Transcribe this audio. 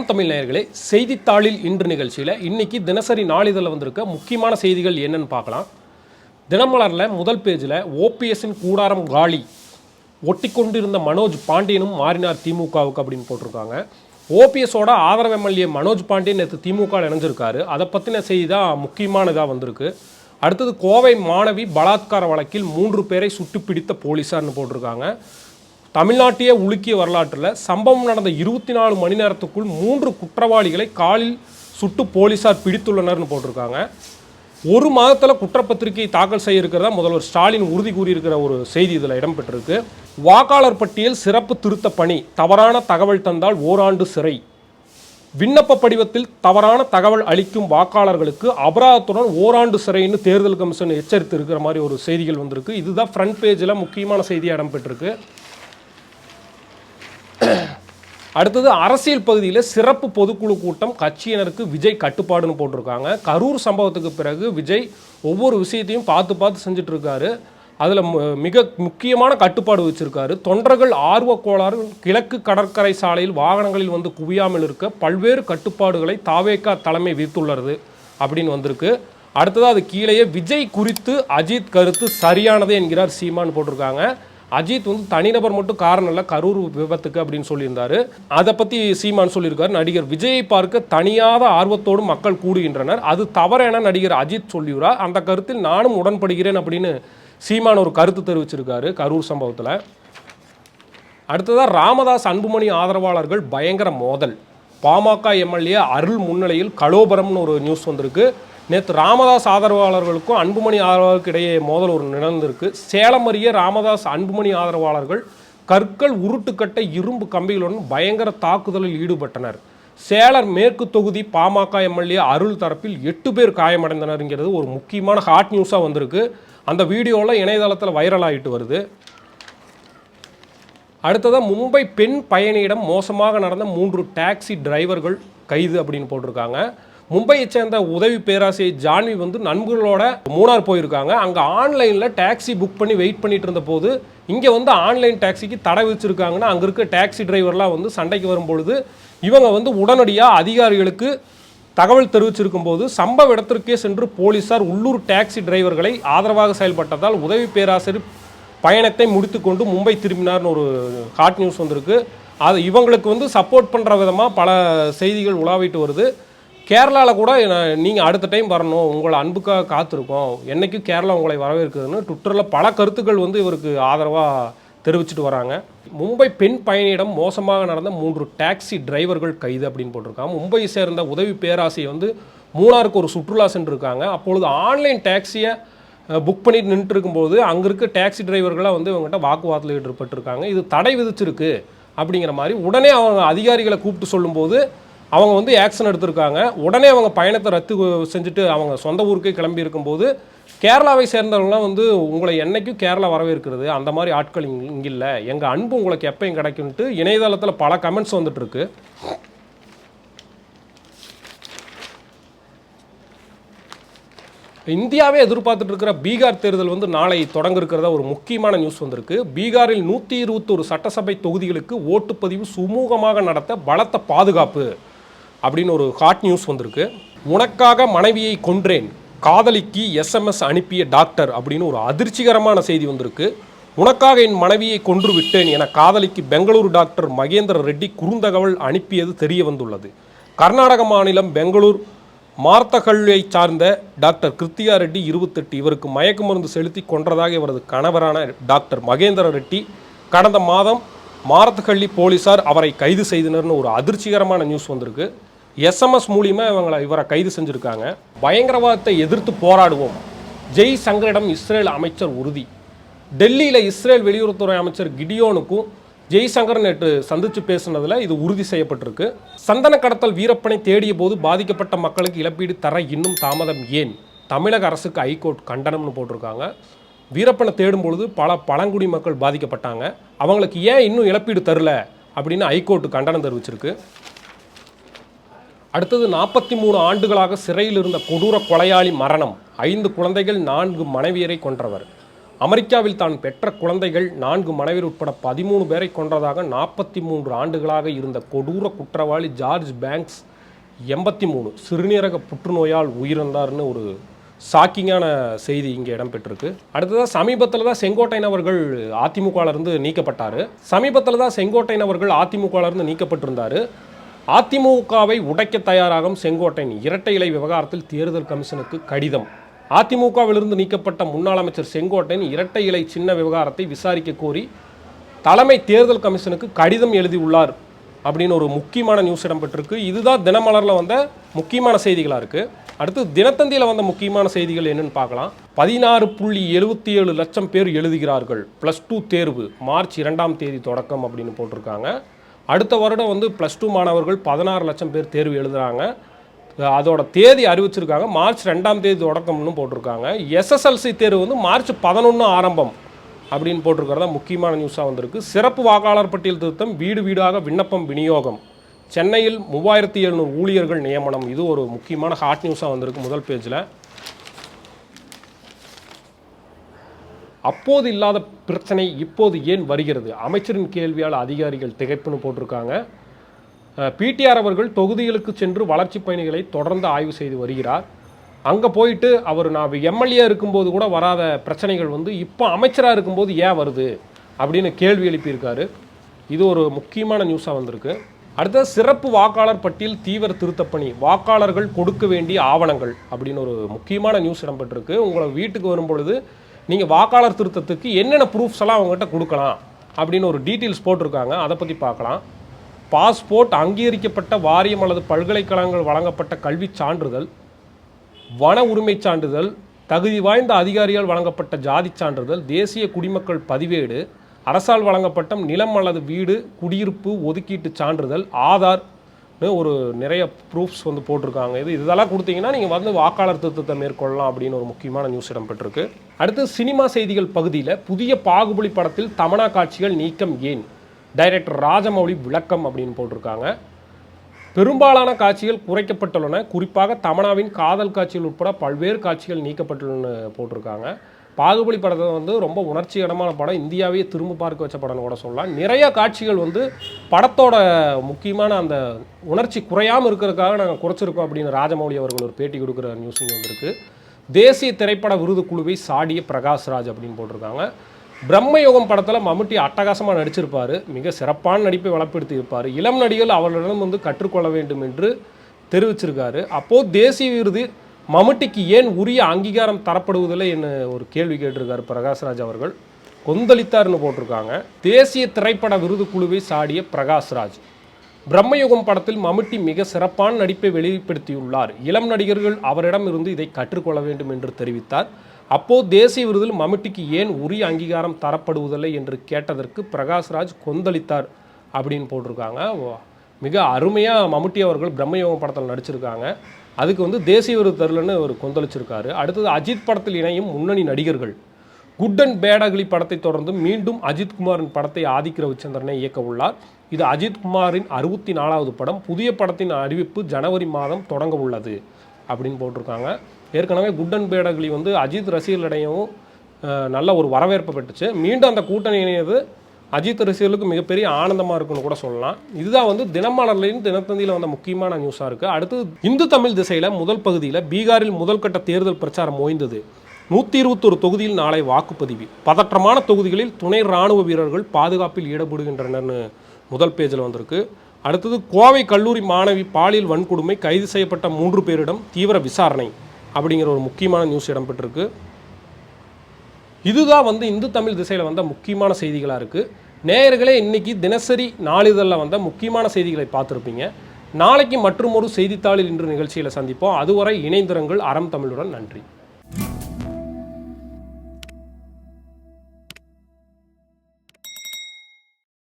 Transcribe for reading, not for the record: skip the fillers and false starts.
தமிழ் நேயர்களே, செய்தித்தாளில் இன்று நிகழ்ச்சியில் இன்னைக்கு தினசரி நாளிதழில் வந்திருக்க முக்கியமான செய்திகள் என்னன்னு பார்க்கலாம். தினமலரில் முதல் பேஜில் ஓபிஎஸ்ஸின் கூடாரம் காலி, ஒட்டி கொண்டிருந்த மனோஜ் பாண்டியனும் மாறினார் திமுகவுக்கு அப்படின்னு போட்டிருக்காங்க. ஓபிஎஸோட ஆதரவு எம்எல்ஏ மனோஜ் பாண்டியன் நேற்று திமுக இணைஞ்சிருக்காரு. அதை பற்றின செய்தி தான் முக்கியமானதாக வந்திருக்கு. அடுத்தது கோவை மாணவி பலாத்கார வழக்கில் 3 பேரை சுட்டு பிடித்த போலீஸார்னு போட்டிருக்காங்க. தமிழ்நாட்டையே உலுக்கிய வரலாற்றில் சம்பவம் நடந்த 24 மணி நேரத்துக்குள் 3 குற்றவாளிகளை காலில் சுட்டு போலீஸார் பிடித்துள்ளனர்னு போட்டிருக்காங்க. ஒரு மாதத்தில் குற்றப்பத்திரிகை தாக்கல் செய்ய இருக்கிறதா முதல்வர் ஸ்டாலின் உறுதி கூறியிருக்கிற ஒரு செய்தி இதில் இடம்பெற்றிருக்கு. வாக்காளர் பட்டியல் சிறப்பு திருத்த பணி, தவறான தகவல் தந்தால் ஓராண்டு சிறை. விண்ணப்ப படிவத்தில் தவறான தகவல் அளிக்கும் வாக்காளர்களுக்கு அபராதத்துடன் ஓராண்டு சிறைன்னு தேர்தல் கமிஷன் எச்சரித்து இருக்கிற மாதிரி ஒரு செய்திகள் வந்திருக்கு. இதுதான் ஃப்ரண்ட் பேஜில் முக்கியமான செய்தியாக இடம்பெற்றிருக்கு. அடுத்தது அரசியல் பகுதியில் சிறப்பு பொதுக்குழு கூட்டம், கட்சியினருக்கு விஜய் கட்டுப்பாடுன்னு போட்டிருக்காங்க. கரூர் சம்பவத்துக்கு பிறகு விஜய் ஒவ்வொரு விஷயத்தையும் பார்த்து செஞ்சுட்டு இருக்காரு. அதில் மிக முக்கியமான கட்டுப்பாடு வச்சிருக்காரு. தொண்டர்கள் ஆர்வக்கோளாறு, கிழக்கு கடற்கரை சாலையில் வாகனங்களில் வந்து குவியாமல் இருக்க பல்வேறு கட்டுப்பாடுகளை தாவேகா தலைமை விதித்துள்ளது அப்படின்னு வந்திருக்கு. அடுத்தது அது கீழேயே விஜய் குறித்து அஜித் கருத்து சரியானது என்கிறார் சீமான் போட்டிருக்காங்க. அஜித் வந்து தனிநபர் மட்டும் காரணம் இல்லை கரூர் விபத்துக்கு அப்படின்னு சொல்லியிருந்தாரு. அதை பற்றி சீமான் சொல்லியிருக்காரு. நடிகர் விஜயை பார்க்க தனியாத ஆர்வத்தோடு மக்கள் கூடுகின்றனர், அது தவறென நடிகர் அஜித் சொல்லியுறார். அந்த கருத்தில் நானும் உடன்படுகிறேன் அப்படின்னு சீமான் ஒரு கருத்து தெரிவிச்சிருக்காரு கரூர் சம்பவத்தில். அடுத்ததாக ராமதாஸ் அன்புமணி ஆதரவாளர்கள் பயங்கர மோதல், பாமக எம்எல்ஏ அருள் முன்னிலையில் கலோபரம்னு ஒரு நியூஸ் வந்திருக்கு. நேற்று ராமதாஸ் ஆதரவாளர்களுக்கும் அன்புமணி ஆதரவாளருக்கு இடையே மோதல் ஒரு நடந்திருக்கு. சேலம் அருகே ராமதாஸ் அன்புமணி ஆதரவாளர்கள் கற்கள், உருட்டுக்கட்டை, இரும்பு கம்பிகளுடன் பயங்கர தாக்குதலில் ஈடுபட்டனர். சேலம் மேற்கு தொகுதி பாமக எம்எல்ஏ அருள் தரப்பில் 8 பேர் காயமடைந்தனர்ங்கிறது ஒரு முக்கியமான ஹாட் நியூஸாக வந்திருக்கு. அந்த வீடியோவில் இணையதளத்தில் வைரல் ஆகிட்டு வருது. அடுத்ததாக மும்பை பெண் பயணியிடம் மோசமாக நடந்த 3 டாக்ஸி டிரைவர்கள் கைது அப்படின்னு போட்டிருக்காங்க. மும்பையை சேர்ந்த உதவி பேராசிரியர் ஜான்வி வந்து நண்பர்களோட மூணார் போயிருக்காங்க. அங்கே ஆன்லைனில் டாக்ஸி புக் பண்ணி வெயிட் பண்ணிட்டு இருந்த போது இங்கே வந்து ஆன்லைன் டாக்ஸிக்கு தடை வச்சுருக்காங்கன்னா அங்கே இருக்க டாக்ஸி டிரைவர்லாம் வந்து சண்டைக்கு வரும்பொழுது இவங்க வந்து உடனடியாக அதிகாரிகளுக்கு தகவல் தெரிவிச்சிருக்கும் போது சம்பவ இடத்திற்கே சென்று போலீஸார் உள்ளூர் டாக்ஸி டிரைவர்களை ஆதரவாக செயல்பட்டதால் உதவி பேராசிரியர் பயணத்தை முடித்துக்கொண்டு மும்பை திரும்பினார்னு ஒரு ஹாட் நியூஸ் வந்திருக்கு. அது இவங்களுக்கு வந்து சப்போர்ட் பண்ணுற விதமாக பல செய்திகள் உலாவிட்டு வருது. கேரளாவில் கூட நீங்கள் அடுத்த டைம் வரணும், உங்களை அன்புக்காக காத்திருக்கோம், என்றைக்கும் கேரளா உங்களை வரவேற்குதுன்னு ட்விட்டரில் பல கருத்துக்கள் வந்து இவருக்கு ஆதரவாக தெரிவிச்சுட்டு வராங்க. மும்பை பெண் பயணியிடம் மோசமாக நடந்த 3 டாக்ஸி டிரைவர்கள் கைது அப்படின்னு போட்டிருக்காங்க. மும்பையை சேர்ந்த உதவி பேராசிரியர் வந்து மூணாருக்கு ஒரு சுற்றுலா சென்றிருக்காங்க. அப்பொழுது ஆன்லைன் டாக்ஸியை புக் பண்ணிட்டு நின்றுட்டு இருக்கும்போது அங்கே இருக்க டாக்ஸி டிரைவர்களாக வந்து இவங்ககிட்ட வாக்குவாதத்தில் ஈடுபட்டிருக்காங்க. இது தடை விதிச்சிருக்கு அப்படிங்கிற மாதிரி உடனே அவங்க அதிகாரிகளை கூப்பிட்டு சொல்லும்போது அவங்க வந்து ஆக்ஷன் எடுத்திருக்காங்க. உடனே அவங்க பயணத்தை ரத்து செஞ்சுட்டு அவங்க சொந்த ஊருக்கே கிளம்பி இருக்கும்போது கேரளாவை சேர்ந்தவங்களாம் வந்து உங்களை என்னைக்கும் கேரளா வரவேற்கிறது, அந்த மாதிரி ஆட்கள் இங்கே இல்லை, எங்கள் அன்பு உங்களுக்கு எப்பயும் கிடைக்கும்ட்டு இணையதளத்தில் பல கமெண்ட்ஸ் வந்துட்டுருக்கு. இந்தியாவே எதிர்பார்த்துட்டு இருக்கிற பீகார் தேர்தல் வந்து நாளை தொடங்க இருக்கிறதா ஒரு முக்கியமான நியூஸ் வந்திருக்கு. பீகாரில் 121 சட்டசபை தொகுதிகளுக்கு ஓட்டுப்பதிவு சுமூகமாக நடத்த பலத்த பாதுகாப்பு அப்படின்னு ஒரு ஹாட் நியூஸ் வந்திருக்கு. உனக்காக மனைவியை கொன்றேன், காதலிக்கு SMS அனுப்பிய டாக்டர் அப்படின்னு ஒரு அதிர்ச்சிகரமான செய்தி வந்திருக்கு. உனக்காக என் மனைவியை கொன்று விட்டேன் என காதலிக்கு பெங்களூரு டாக்டர் மகேந்திர ரெட்டி குறுந்தகவல் அனுப்பியது தெரிய வந்துள்ளது. கர்நாடக மாநிலம் பெங்களூர் மார்த்தகல்லை சார்ந்த டாக்டர் கிருத்தியா ரெட்டி 28 இவருக்கு மயக்க மருந்து செலுத்தி கொன்றதாக இவரது கணவரான டாக்டர் மகேந்திர ரெட்டி கடந்த மாதம் மாரத்தஹள்ளி போலீஸார் அவரை கைது செய்தனர்னு ஒரு அதிர்ச்சிகரமான நியூஸ் வந்திருக்கு. SMS மூலியமாக இவரை கைது செஞ்சுருக்காங்க. பயங்கரவாதத்தை எதிர்த்து போராடுவோம், ஜெய்சங்கரிடம் இஸ்ரேல் அமைச்சர் உறுதி. டெல்லியில் இஸ்ரேல் வெளியுறவுத்துறை அமைச்சர் கிடியோனுக்கும் ஜெய்சங்கர் நேற்று சந்தித்து பேசினதில் இது உறுதி செய்யப்பட்டிருக்கு. சந்தன கடத்தல் வீரப்பனை தேடிய போது பாதிக்கப்பட்ட மக்களுக்கு இழப்பீடு தர இன்னும் தாமதம் ஏன், தமிழக அரசுக்கு ஹைகோர்ட் கண்டனம்னு போட்டிருக்காங்க. வீரப்பனை தேடும் பொழுது பல பழங்குடி மக்கள் பாதிக்கப்பட்டாங்க, அவங்களுக்கு ஏன் இன்னும் இழப்பீடு தரல அப்படின்னு ஹைகோர்ட்டு கண்டனம் தெரிவிச்சிருக்கு. அடுத்தது 43 ஆண்டுகளாக சிறையில் இருந்த கொடூர கொலையாளி மரணம், 5 குழந்தைகள் 4 மனைவியரை கொன்றவர். அமெரிக்காவில் தான் பெற்ற குழந்தைகள் 4 மனைவியர் உட்பட 13 பேரை கொன்றதாக 43 ஆண்டுகளாக இருந்த கொடூர குற்றவாளி ஜார்ஜ் பேங்க்ஸ் 83 சிறுநீரக புற்றுநோயால் உயிரிழந்தார்னு ஒரு ஷாக்கிங்கான செய்தி இங்கே இடம்பெற்றிருக்கு. அடுத்ததாக சமீபத்தில் தான் செங்கோட்டையன் அவர்கள் அதிமுகவிலிருந்து நீக்கப்பட்டார். நீக்கப்பட்டிருந்தார். அதிமுகவை உடைக்க தயாராகும் செங்கோட்டையன் இரட்டை இலை விவகாரத்தில் தேர்தல் கமிஷனுக்கு கடிதம். அதிமுகவிலிருந்து நீக்கப்பட்ட முன்னாள் அமைச்சர் செங்கோட்டையன் இரட்டை இலை சின்ன விவகாரத்தை விசாரிக்க கோரி தலைமை தேர்தல் கமிஷனுக்கு கடிதம் எழுதியுள்ளார் அப்படின்னு ஒரு முக்கியமான நியூஸ் இடம்பெற்றிருக்கு. இதுதான் தினமலரில் வந்த முக்கியமான செய்திகளாக இருக்குது. அடுத்து தினத்தந்தியில் வந்த முக்கியமான செய்திகள் என்னன்னு பார்க்கலாம். 16.77 லட்சம் பேர் எழுதுகிறார்கள். +2 தேர்வு மார்ச் 2ஆம் தேதி தொடக்கம் அப்படின்னு போட்டிருக்காங்க. அடுத்த வருடம் வந்து +2 மாணவர்கள் 16 லட்சம் பேர் தேர்வு எழுதுகிறாங்க. அதோட தேதி அறிவிச்சிருக்காங்க. மார்ச் 2ஆம் தேதி தொடக்கம்னு போட்டிருக்காங்க. SSLC தேர்வு வந்து மார்ச் 11 ஆரம்பம் அப்படின்னு போட்டிருக்கிறதா முக்கியமான நியூஸாக வந்திருக்கு. சிறப்பு வாக்காளர் பட்டியல் திருத்தம், வீடு வீடாக விண்ணப்பம் விநியோகம், சென்னையில் 3700 ஊழியர்கள் நியமனம். இது ஒரு முக்கியமான ஹாட் நியூஸாக வந்திருக்கு முதல் பேஜில். அப்போது இல்லாத பிரச்சனை இப்போது ஏன் வருகிறது, அமைச்சரின் கேள்வியால் அதிகாரிகள் திகைப்புன்னு போட்டிருக்காங்க. பிடிஆர் அவர்கள் தொகுதிகளுக்கு சென்று வளர்ச்சி பயணிகளை தொடர்ந்து ஆய்வு செய்து வருகிறார். அங்கே போயிட்டு அவர் நான் எம்எல்ஏ இருக்கும்போது கூட வராத பிரச்சனைகள் வந்து இப்போ அமைச்சராக இருக்கும்போது ஏன் வருது அப்படின்னு கேள்வி எழுப்பியிருக்காரு. இது ஒரு முக்கியமான நியூஸாக வந்திருக்கு. அடுத்த சிறப்பு வாக்காளர் பட்டியல் தீவிர திருத்தப்பணி, வாக்காளர்கள் கொடுக்க வேண்டிய ஆவணங்கள் அப்படின்னு ஒரு முக்கியமான நியூஸ் இடம்பெற்றிருக்கு. உங்களை வீட்டுக்கு வரும்பொழுது நீங்கள் வாக்காளர் திருத்தத்துக்கு என்னென்ன ப்ரூஃப்ஸ் எல்லாம் அவங்ககிட்ட கொடுக்கலாம் அப்படின்னு ஒரு டீட்டெயில்ஸ் போட்டிருக்காங்க. அதை பற்றி பார்க்கலாம். பாஸ்போர்ட், அங்கீகரிக்கப்பட்ட வாரியம் அல்லது பல்கலைக்கழகங்கள் வழங்கப்பட்ட கல்வி சான்றிதழ், வன உரிமை சான்றிதழ், தகுதி வாய்ந்த அதிகாரியால் வழங்கப்பட்ட ஜாதி சான்றிதழ், தேசிய குடிமக்கள் பதிவேடு, அரசால் வழங்கப்பட்ட நிலம் அல்லது வீடு குடியிருப்பு ஒதுக்கீட்டு சான்றிதழ், ஆதார்னு ஒரு நிறைய ப்ரூஃப்ஸ் வந்து போட்டிருக்காங்க. இதெல்லாம் கொடுத்தீங்கன்னா நீங்கள் வந்து வாக்காளர் திருத்தத்தை மேற்கொள்ளலாம் அப்படின்னு ஒரு முக்கியமான நியூஸ் இடம்பெற்றிருக்கு. அடுத்து சினிமா செய்திகள் பகுதியில் புதிய பாகுபலி படத்தில் தமன்னா காட்சிகள் நீக்கம் ஏன், டைரக்டர் ராஜமௌலி விளக்கம் அப்படின்னு போட்டிருக்காங்க. பெரும்பாலான காட்சிகள் குறைக்கப்பட்டுள்ளன, குறிப்பாக தமன்னாவின் காதல் காட்சிகள் உட்பட பல்வேறு காட்சிகள் நீக்கப்பட்டுள்ளன போட்டிருக்காங்க. பாகுபலி படத்தை வந்து ரொம்ப உணர்ச்சிகரமான படம், இந்தியாவே திரும்ப பார்க்க வச்ச படம்னு கூட சொல்லலாம். நிறைய காட்சிகள் வந்து படத்தோட முக்கியமான அந்த உணர்ச்சி குறையாமல் இருக்கிறதுக்காக நாங்கள் குறைச்சிருக்கோம் அப்படின்னு ராஜமௌலி அவர்கள் ஒரு பேட்டி கொடுக்குற நியூஸ் இங்கே வந்திருக்கு. தேசிய திரைப்பட விருது குழுவை சாடிய பிரகாஷ்ராஜ் அப்படின்னு போட்டிருக்காங்க. பிரம்மயோகம் படத்தில் மம்முட்டி அட்டகாசமாக நடிச்சிருப்பார், மிக சிறப்பான நடிப்பை வளப்படுத்தி இருப்பார். இளம் நடிகர்கள் அவர்களிடம் வந்து கற்றுக்கொள்ள வேண்டும் என்று தெரிவிச்சிருக்காரு. அப்போது தேசிய விருது மம்முட்டிக்கு ஏன் உரிய அங்கீகாரம் தரப்படுவதில்லை என்று ஒரு கேள்வி கேட்டிருக்காரு பிரகாஷ்ராஜ் அவர்கள். கொந்தளித்தார்னு போட்டிருக்காங்க. தேசிய திரைப்பட விருது குழுவை சாடிய பிரகாஷ்ராஜ். பிரம்மயுகம் படத்தில் மம்முட்டி மிக சிறப்பான நடிப்பை வெளிப்படுத்தியுள்ளார். இளம் நடிகர்கள் அவரிடம் இருந்து இதை கற்றுக்கொள்ள வேண்டும் என்று தெரிவித்தார். அப்போது தேசிய விருதில் மம்முட்டிக்கு ஏன் உரிய அங்கீகாரம் தரப்படுவதில்லை என்று கேட்டதற்கு பிரகாஷ்ராஜ் கொந்தளித்தார் அப்படின்னு போட்டிருக்காங்க. மிக அருமையாக மம்முட்டி அவர்கள் பிரம்மயோகம் படத்தில் நடிச்சிருக்காங்க, அதுக்கு வந்து தேசிய விருது தரலன்னு அவர் கொந்தளிச்சிருக்காரு. அடுத்தது அஜித் படத்தில் இணையும் முன்னணி நடிகர்கள். குட் அண்ட் பேட் அக்லி படத்தை தொடர்ந்து மீண்டும் அஜித்குமாரின் படத்தை ஆதிக் ரவிச்சந்திரனை இயக்க உள்ளார். இது அஜித்குமாரின் 64வது படம். புதிய படத்தின் அறிவிப்பு ஜனவரி மாதம் தொடங்க உள்ளது அப்படின்னு போட்டிருக்காங்க. ஏற்கனவே குட் அண்ட் பேட் அக்லி வந்து அஜித் ரசிகர்களிடையும் நல்ல ஒரு வரவேற்பை பெற்றுச்சு. மீண்டும் அந்த கூட்டணி இணையது அஜித் ரசிகர்களுக்கு மிகப்பெரிய ஆனந்தமாக இருக்குன்னு கூட சொல்லலாம். இதுதான் வந்து தினமலர்லையும் தினத்தந்தியில் வந்த முக்கியமான நியூஸாக இருக்குது. அடுத்து இந்து தமிழ் திசையில் முதல் பகுதியில் பீகாரில் முதல் கட்ட தேர்தல் பிரச்சாரம் ஓய்ந்தது. 121 தொகுதியில் நாளை வாக்குப்பதிவு. பதற்றமான தொகுதிகளில் துணை இராணுவ வீரர்கள் பாதுகாப்பில் ஈடுபடுகின்றனர்னு முதல் பேஜில் வந்திருக்கு. அடுத்தது கோவை கல்லூரி மாணவி பாலியல் வன்கொடுமை, கைது செய்யப்பட்ட 3 பேரிடம் தீவிர விசாரணை அப்படிங்கிற ஒரு முக்கியமான நியூஸ் இடம்பெற்றிருக்கு. இதுதான் வந்து இந்து தமிழ் திசையில் வந்த முக்கியமான செய்திகளாக இருக்குது. நேயர்களே, இன்னைக்கு தினசரி நாளிதழில் வந்த முக்கியமான செய்திகளை பார்த்துருப்பீங்க. நாளைக்கு மற்றும் ஒரு செய்தித்தாளில் இன்று நிகழ்ச்சியில் சந்திப்போம். அதுவரை இணைந்திருங்கள். அறம் தமிழுடன். நன்றி.